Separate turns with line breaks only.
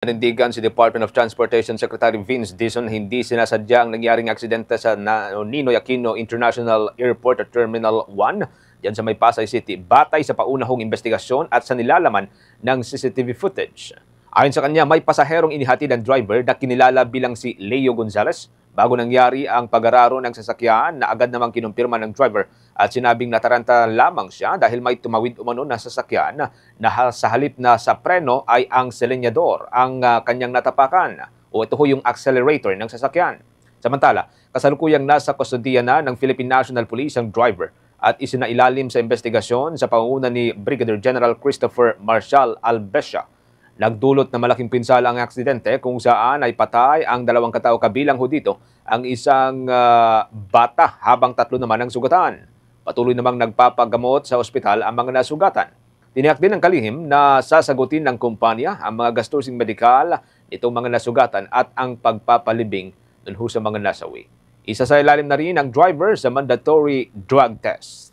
Nanindigan si Department of Transportation Secretary Vince Dizon hindi sinasadya ang nangyaring aksidente sa Ninoy Aquino International Airport at Terminal 1 diyan sa may Pasay City batay sa paunahong investigasyon at sa nilalaman ng CCTV footage. Ayon sa kanya, may pasaherong inihatid ng driver na kinilala bilang si Leo Gonzales. Bago nangyari ang pag-araro ng sasakyan na agad namang kinumpirma ng driver at sinabing nataranta lamang siya dahil may tumawid umano na sasakyan na sa halip na sa preno ay ang selenyador ang kanyang natapakan o ito ho yung accelerator ng sasakyan. Samantala, kasalukuyang nasa kustodiya na ng Philippine National Police ang driver at isinailalim sa investigasyon sa pangunguna ni Brigadier General Christopher Marcial Albesia. Nagdulot na malaking pinsala ang aksidente kung saan ay patay ang 2 katao kabilang ho dito ang isang bata habang 3 naman ang sugatan. Patuloy namang nagpapagamot sa ospital ang mga nasugatan. Tiniyak din ng kalihim na sasagutin ng kumpanya ang mga gastusing medikal nitong mga nasugatan at ang pagpapalibing dun ho sa mga nasawi. Isa sa ilalim na rin ang driver sa mandatory drug test.